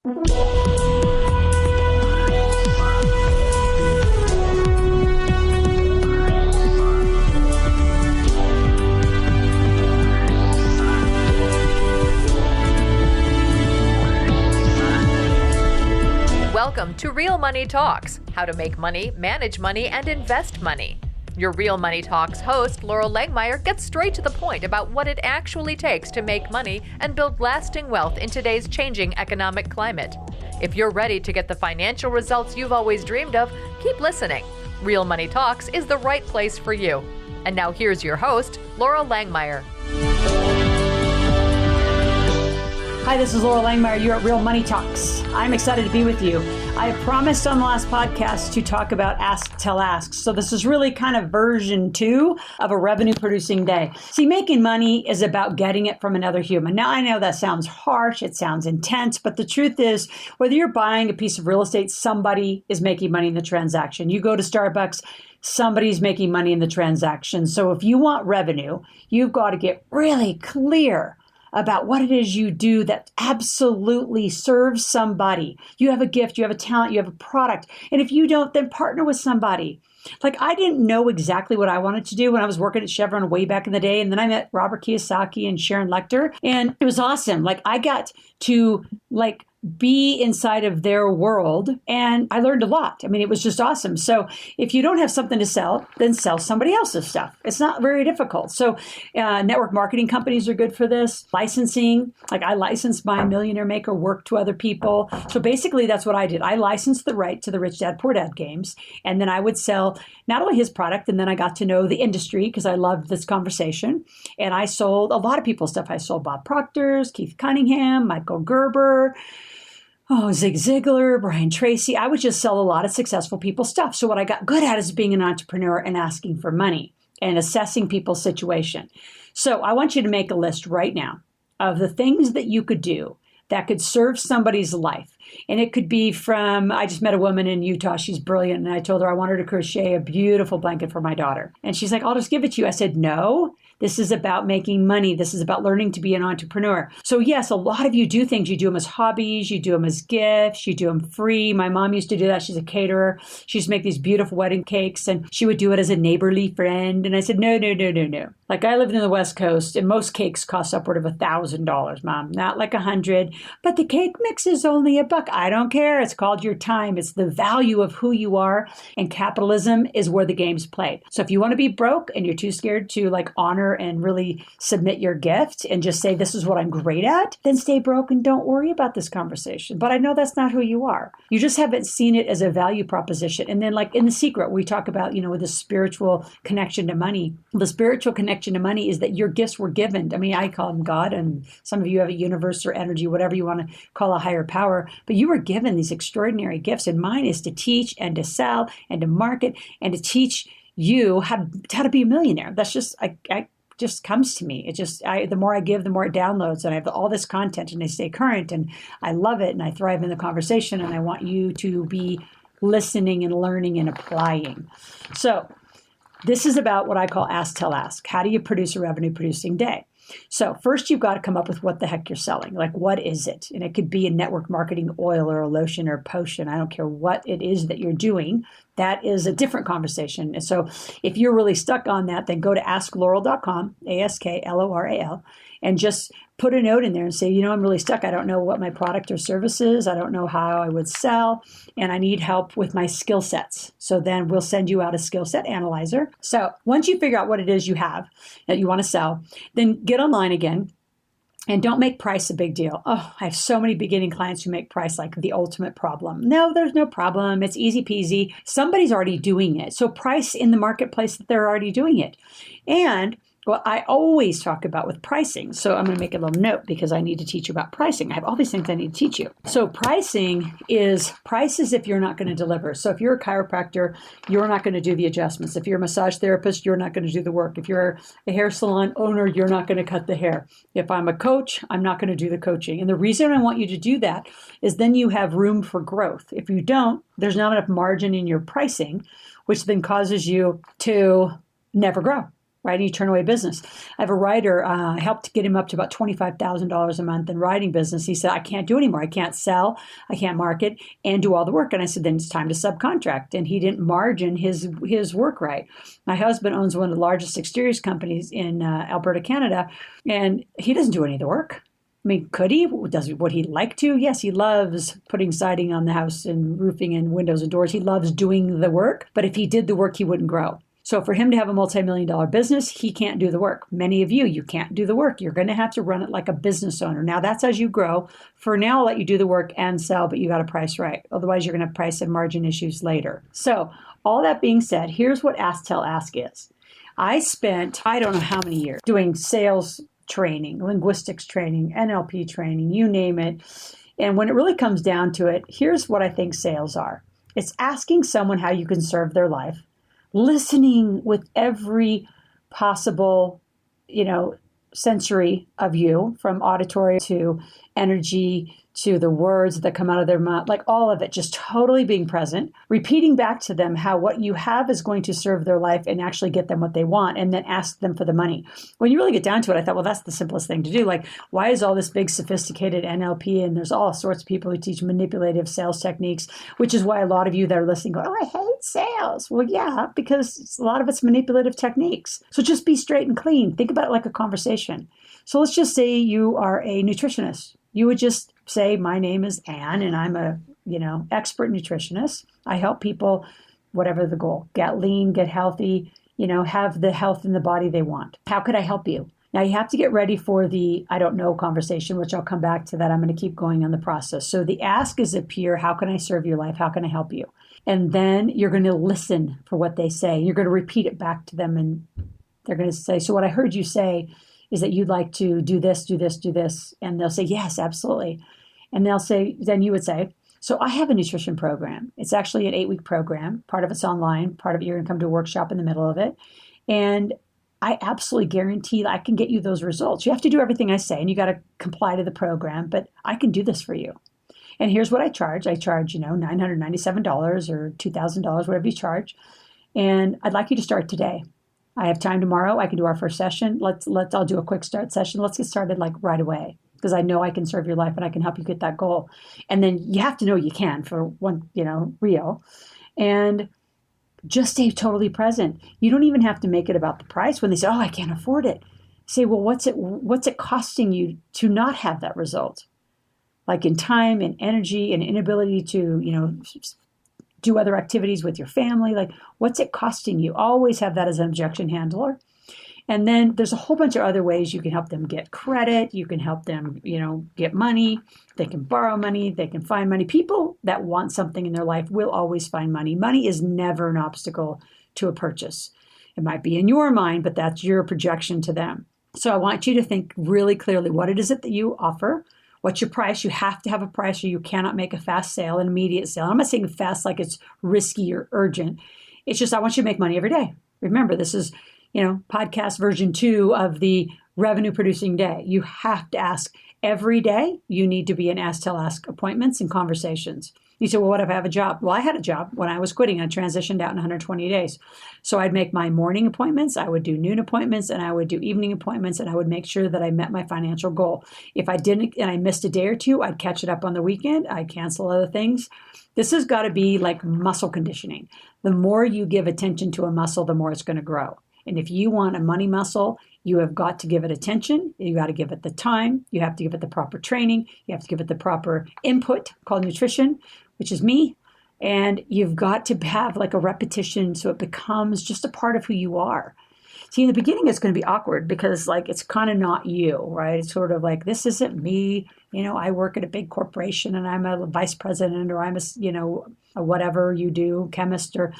Welcome to Real Money Talks, how to make money, manage money, and invest money. Your Real Money Talks host, Laurel Langmeyer, gets straight to the point about what it actually takes to make money and build lasting wealth in today's changing economic climate. If you're ready to get the financial results you've always dreamed of, keep listening. Real Money Talks is the right place for you. And now here's your host, Laurel Langmeyer. Hi, this is Laurel Langmeyer. You're at Real Money Talks. I'm excited to be with you. I promised on the last podcast to talk about Ask, Tell, Ask. So this is really kind of version 2 of a revenue-producing day. See, making money is about getting it from another human. Now, I know that sounds harsh, it sounds intense, but the truth is, whether you're buying a piece of real estate, somebody is making money in the transaction. You go to Starbucks, somebody's making money in the transaction. So if you want revenue, you've got to get really clear about what it is you do that absolutely serves somebody. You have a gift, you have a talent, you have a product. And if you don't, then partner with somebody. Like, I didn't know exactly what I wanted to do when I was working at Chevron way back in the day. And then I met Robert Kiyosaki and Sharon Lechter. And it was awesome. Like, I got to be inside of their world, and I learned a lot. I mean, it was just awesome. So if you don't have something to sell, then sell somebody else's stuff. It's not very difficult. So network marketing companies are good for this. Licensing, like I licensed my Millionaire Maker work to other people. So basically that's what I did. I licensed the right to the Rich Dad Poor Dad games, and then I would sell not only his product, and then I got to know the industry because I loved this conversation. And I sold a lot of people's stuff. I sold Bob Proctor's, Keith Cunningham, Michael Gerber, Zig Ziglar, Brian Tracy. I would just sell a lot of successful people's stuff. So what I got good at is being an entrepreneur and asking for money and assessing people's situation. So I want you to make a list right now of the things that you could do that could serve somebody's life. And it could be from, I just met a woman in Utah. She's brilliant. And I told her I wanted to crochet a beautiful blanket for my daughter. And she's like, I'll just give it to you. I said, no. This is about making money. This is about learning to be an entrepreneur. So yes, a lot of you do things. You do them as hobbies. You do them as gifts. You do them free. My mom used to do that. She's a caterer. She used to make these beautiful wedding cakes, and she would do it as a neighborly friend. And I said, no. Like, I lived in the West Coast, and most cakes cost upward of $1,000, Mom. Not like $100. But the cake mix is only $1. I don't care. It's called your time. It's the value of who you are. And capitalism is where the game's played. So if you want to be broke and you're too scared to honor and really submit your gift and just say, this is what I'm great at, then stay broke and don't worry about this conversation. But I know that's not who you are. You just haven't seen it as a value proposition. And then in The Secret, we talk about, with the spiritual connection to money. The spiritual connection to money is that your gifts were given. I mean, I call them God, and some of you have a universe or energy, whatever you want to call a higher power, but you were given these extraordinary gifts. And mine is to teach and to sell and to market and to teach you how to be a millionaire. That's just, I just comes to me. It just, the more I give, the more it downloads, and I have all this content, and I stay current, and I love it, and I thrive in the conversation, and I want you to be listening and learning and applying. So this is about what I call Ask, Tell, Ask. How do you produce a revenue-producing day? So first, you've got to come up with what the heck you're selling. Like, what is it? And it could be a network marketing oil or a lotion or a potion. I don't care what it is that you're doing. That is a different conversation. And so if you're really stuck on that, then go to asklaurel.com, ASKLORAL, and just put a note in there and say, I'm really stuck. I don't know what my product or service is. I don't know how I would sell, and I need help with my skill sets. So then we'll send you out a skill set analyzer. So once you figure out what it is you have that you want to sell, then get online again. And don't make price a big deal. Oh, I have so many beginning clients who make price like the ultimate problem. No, there's no problem. It's easy peasy. Somebody's already doing it. So price in the marketplace that they're already doing it. And what I always talk about with pricing, so I'm going to make a little note because I need to teach you about pricing. I have all these things I need to teach you. So pricing is prices if you're not going to deliver. So if you're a chiropractor, you're not going to do the adjustments. If you're a massage therapist, you're not going to do the work. If you're a hair salon owner, you're not going to cut the hair. If I'm a coach, I'm not going to do the coaching. And the reason I want you to do that is then you have room for growth. If you don't, there's not enough margin in your pricing, which then causes you to never grow. right? And you turn away business. I have a writer, I helped get him up to about $25,000 a month in writing business. He said, I can't do anymore. I can't sell, I can't market and do all the work. And I said, then it's time to subcontract. And he didn't margin his work right. My husband owns one of the largest exteriors companies in Alberta, Canada, and he doesn't do any of the work. I mean, could he? Would he like to? Yes, he loves putting siding on the house and roofing and windows and doors. He loves doing the work. But if he did the work, he wouldn't grow. So for him to have a multi-million-dollar business, he can't do the work. Many of you can't do the work. You're going to have to run it like a business owner. Now, that's as you grow. For now, I'll let you do the work and sell, but you got to price right. Otherwise, you're going to have price and margin issues later. So all that being said, here's what Ask, Tell, Ask is. I spent, I don't know how many years doing sales training, linguistics training, NLP training, you name it. And when it really comes down to it, here's what I think sales are. It's asking someone how you can serve their life, listening with every possible, sensory of you, from auditory to energy to the words that come out of their mouth, like all of it, just totally being present, repeating back to them how what you have is going to serve their life and actually get them what they want, and then ask them for the money. When you really get down to it, I thought, well, that's the simplest thing to do. Like, why is all this big sophisticated NLP, and there's all sorts of people who teach manipulative sales techniques, which is why a lot of you that are listening go, oh, I hate sales. Well, yeah, because a lot of it's manipulative techniques. So just be straight and clean. Think about it like a conversation. So let's just say you are a nutritionist. You would just say, my name is Ann, and I'm a, expert nutritionist. I help people, whatever the goal, get lean, get healthy, have the health in the body they want. How could I help you? Now you have to get ready for the I don't know conversation, which I'll come back to that. I'm going to keep going on the process. So the ask is a pure, how can I serve your life? How can I help you? And then you're going to listen for what they say. You're going to repeat it back to them, and they're going to say, so what I heard you say is that you'd like to do this, do this, do this. And they'll say, yes, absolutely. And they'll say, then you would say, so I have a nutrition program. It's actually an 8-week program. Part of it's online. Part of it, you're going to come to a workshop in the middle of it. And I absolutely guarantee that I can get you those results. You have to do everything I say, and you got to comply to the program, but I can do this for you. And here's what I charge. I charge, $997 or $2,000, whatever you charge. And I'd like you to start today. I have time tomorrow. I can do our first session. I'll do a quick start session. Let's get started like right away, because I know I can serve your life and I can help you get that goal. And then you have to know you can for one, real. And just stay totally present. You don't even have to make it about the price. When they say, oh, I can't afford it. Say, well, what's it costing you to not have that result? Like in time and energy and inability to, do other activities with your family. Like, what's it costing you? Always have that as an objection handler. And then there's a whole bunch of other ways you can help them get credit. You can help them, get money. They can borrow money. They can find money. People that want something in their life will always find money. Money is never an obstacle to a purchase. It might be in your mind, but that's your projection to them. So I want you to think really clearly, what it is that you offer. What's your price? You have to have a price, or you cannot make a fast sale, an immediate sale. I'm not saying fast like it's risky or urgent. It's just I want you to make money every day. Remember, this is, podcast version 2 of the revenue producing day. You have to ask every day. You need to be in Ask, Tell, Ask appointments and conversations. You say, well, what if I have a job? Well, I had a job when I was quitting. I transitioned out in 120 days. So I'd make my morning appointments, I would do noon appointments, and I would do evening appointments, and I would make sure that I met my financial goal. If I didn't and I missed a day or two, I'd catch it up on the weekend. I'd cancel other things. This has got to be like muscle conditioning. The more you give attention to a muscle, the more it's going to grow. And if you want a money muscle, you have got to give it attention. You got to give it the time. You have to give it the proper training. You have to give it the proper input called nutrition, which is me. And you've got to have like a repetition so it becomes just a part of who you are. See, in the beginning, it's going to be awkward because it's kind of not you, right? It's sort of like, this isn't me. I work at a big corporation and I'm a vice president, or I'm a whatever you do, chemist or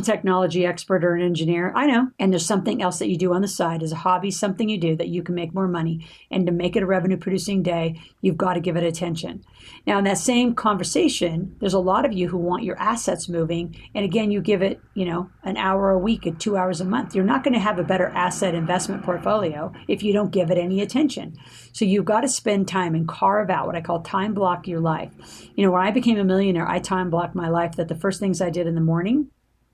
technology expert or an engineer. I know. And there's something else that you do on the side as a hobby, something you do that you can make more money. And to make it a revenue producing day, you've got to give it attention. Now, in that same conversation, there's a lot of you who want your assets moving. And again, you give it, an hour a week and 2 hours a month. You're not going to have a better asset investment portfolio if you don't give it any attention. So you've got to spend time and carve out what I call time block your life. When I became a millionaire, I time blocked my life that the first things I did in the morning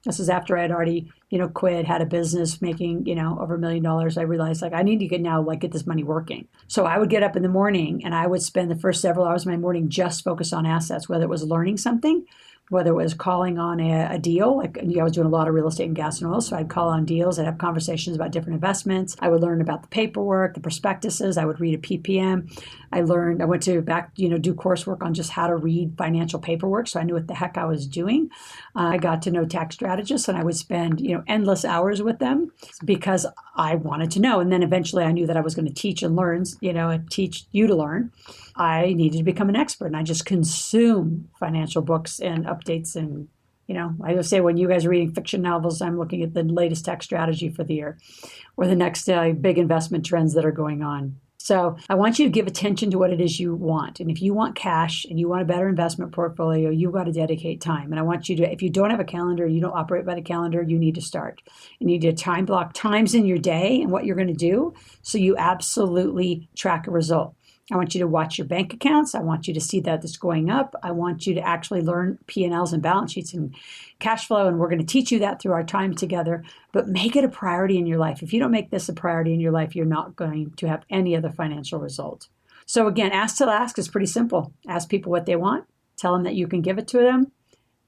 This is after I had already, quit, had a business making, over $1 million. I realized I need to get this money working. So I would get up in the morning and I would spend the first several hours of my morning just focus on assets, whether it was learning something, whether it was calling on a deal. I was doing a lot of real estate and gas and oil, so I'd call on deals. I'd have conversations about different investments. I would learn about the paperwork, the prospectuses. I would read a PPM. I went to do coursework on just how to read financial paperwork, so I knew what the heck I was doing. I got to know tax strategists, and I would spend, endless hours with them because I wanted to know. And then eventually I knew that I was going to teach and learn, teach you to learn. I needed to become an expert, and I just consume financial books and updates. And, I would say when you guys are reading fiction novels, I'm looking at the latest tax strategy for the year or the next big investment trends that are going on. So I want you to give attention to what it is you want. And if you want cash and you want a better investment portfolio, you've got to dedicate time. And I want you to, if you don't have a calendar, you don't operate by the calendar, you need to start. You need to time block times in your day and what you're going to do so you absolutely track a result. I want you to watch your bank accounts. I want you to see that it's going up. I want you to actually learn P&Ls and balance sheets and cash flow. And we're going to teach you that through our time together. But make it a priority in your life. If you don't make this a priority in your life, you're not going to have any other financial result. So again, ask till ask is pretty simple. Ask people what they want. Tell them that you can give it to them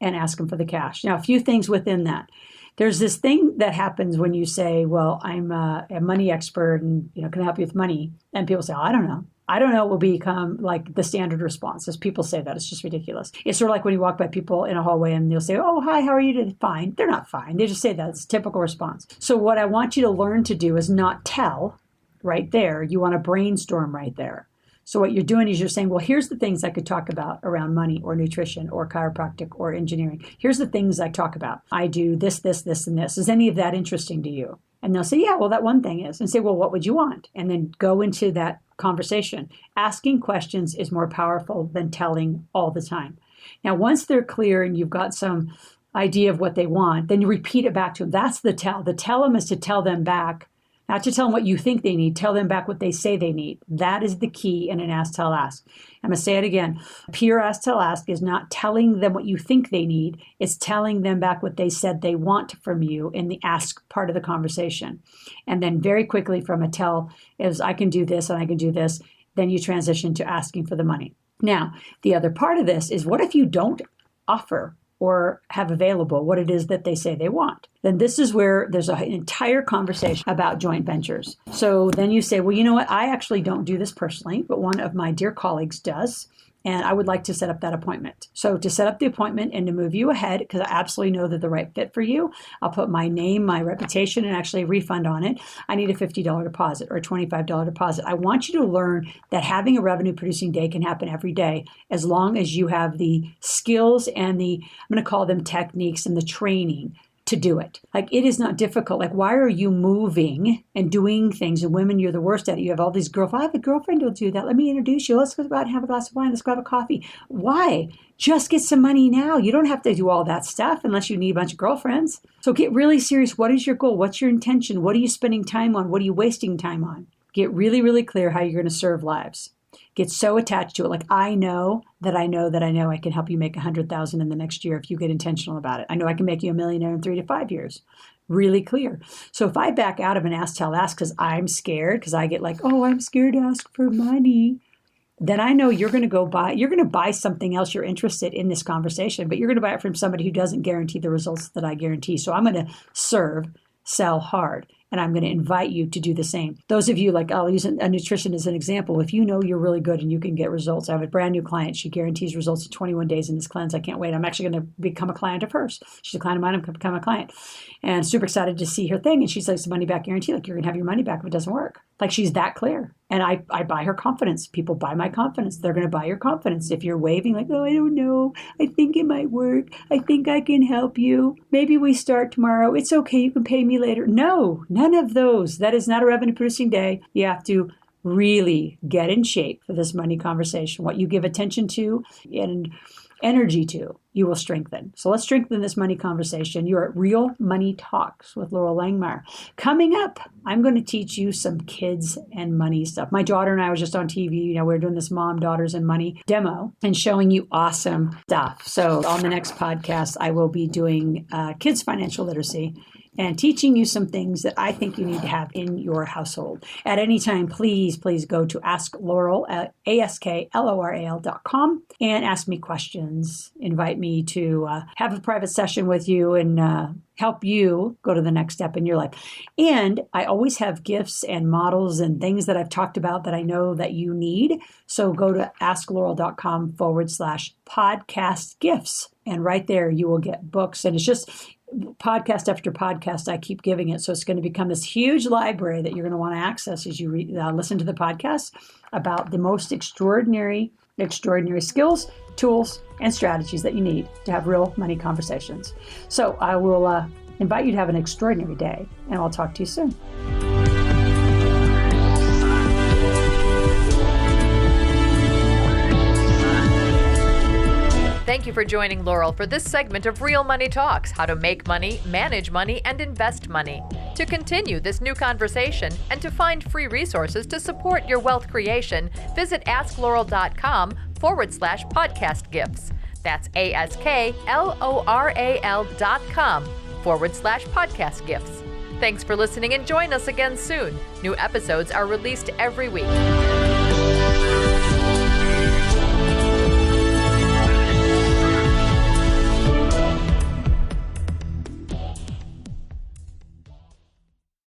and ask them for the cash. Now, a few things within that. There's this thing that happens when you say, well, I'm a money expert and can I help you with money? And people say, oh, I don't know. I don't know will become like the standard response as people say that. It's just ridiculous. It's sort of like when you walk by people in a hallway and they'll say, oh, hi, how are you today? Fine. They're not fine. They just say that. It's a typical response. So what I want you to learn to do is not tell right there. You want to brainstorm right there. So what you're doing is you're saying, well, here's the things I could talk about around money or nutrition or chiropractic or engineering. Here's the things I talk about. I do this, this, this, and this. Is any of that interesting to you? And they'll say, yeah, well, that one thing is. And say, well, what would you want? And then go into that conversation. Asking questions is more powerful than telling all the time. Now, once they're clear and you've got some idea of what they want, then you repeat it back to them. That's the tell. The tell them is to tell them back, not to tell them what you think they need. Tell them back what they say they need. That is the key in an ask, tell, ask. I'm going to say it again. Pure ask, tell, ask is not telling them what you think they need. It's telling them back what they said they want from you in the ask part of the conversation. And then very quickly from a tell is I can do this and I can do this. Then you transition to asking for the money. Now, the other part of this is what if you don't offer or have available what it is that they say they want? Then this is where there's an entire conversation about joint ventures. So then you say, well, you know what? I actually don't do this personally, but one of my dear colleagues does. And I would like to set up that appointment. So to set up the appointment and to move you ahead, because I absolutely know that the right fit for you, I'll put my name, my reputation, and actually a refund on it. I need a $50 deposit or a $25 deposit. I want you to learn that having a revenue producing day can happen every day as long as you have the skills and I'm going to call them techniques and the training to do it. Like, it is not difficult. Like, why are you moving and doing things? And women, you're the worst at it. You have all these girlfriends. I have a girlfriend who'll do that. Let me introduce you. Let's go out and have a glass of wine. Let's go have a coffee. Why? Just get some money now. You don't have to do all that stuff unless you need a bunch of girlfriends. So get really serious. What is your goal? What's your intention? What are you spending time on? What are you wasting time on? Get really, really clear how you're going to serve lives. Get so attached to it. Like, I know that I can help you make 100,000 in the next year if you get intentional about it. I know I can make you a millionaire in 3 to 5 years. Really clear. So if I back out of an ask, tell, ask because I'm scared, because I get like, oh, I'm scared to ask for money, then I know you're going to buy something else you're interested in this conversation, but you're going to buy it from somebody who doesn't guarantee the results that I guarantee. So I'm going to sell hard. And I'm going to invite you to do the same. Those of you, like, I'll use a nutrition as an example. If you know you're really good and you can get results, I have a brand new client. She guarantees results in 21 days in this cleanse. I can't wait. I'm actually going to become a client of hers. She's a client of mine. I'm going to become a client. And super excited to see her thing. And she's like, it's a money back guarantee. Like, you're going to have your money back if it doesn't work. Like, she's that clear. And I buy her confidence. People buy my confidence. They're going to buy your confidence. If you're waving like, oh, I don't know. I think it might work. I think I can help you. Maybe we start tomorrow. It's okay. You can pay me later. No, none of those. That is not a revenue producing day. You have to really get in shape for this money conversation. What you give attention to and energy to, you will strengthen. So let's strengthen this money conversation. You're at Real Money Talks with Laurel Langmeyer. Coming up, I'm going to teach you some kids and money stuff. My daughter and I was just on TV. We were doing this Mom, Daughters, and Money demo and showing you awesome stuff. So on the next podcast, I will be doing kids financial literacy and teaching you some things that I think you need to have in your household. At any time, please go to Ask Laurel at AskLoral.com and ask me questions. Invite me to have a private session with you and help you go to the next step in your life. And I always have gifts and models and things that I've talked about that I know that you need. So go to AskLaurel.com/podcast gifts. And right there, you will get books. And it's just podcast after podcast, I keep giving it. So it's going to become this huge library that you're going to want to access as you listen to the podcast about the most extraordinary skills, tools, and strategies that you need to have real money conversations. So I will invite you to have an extraordinary day, and I'll talk to you soon. Thank you for joining Laurel for this segment of Real Money Talks, how to make money, manage money, and invest money. To continue this new conversation and to find free resources to support your wealth creation, visit AskLaurel.com/podcast gifts. That's AskLoral.com/podcast gifts. Thanks for listening and join us again soon. New episodes are released every week.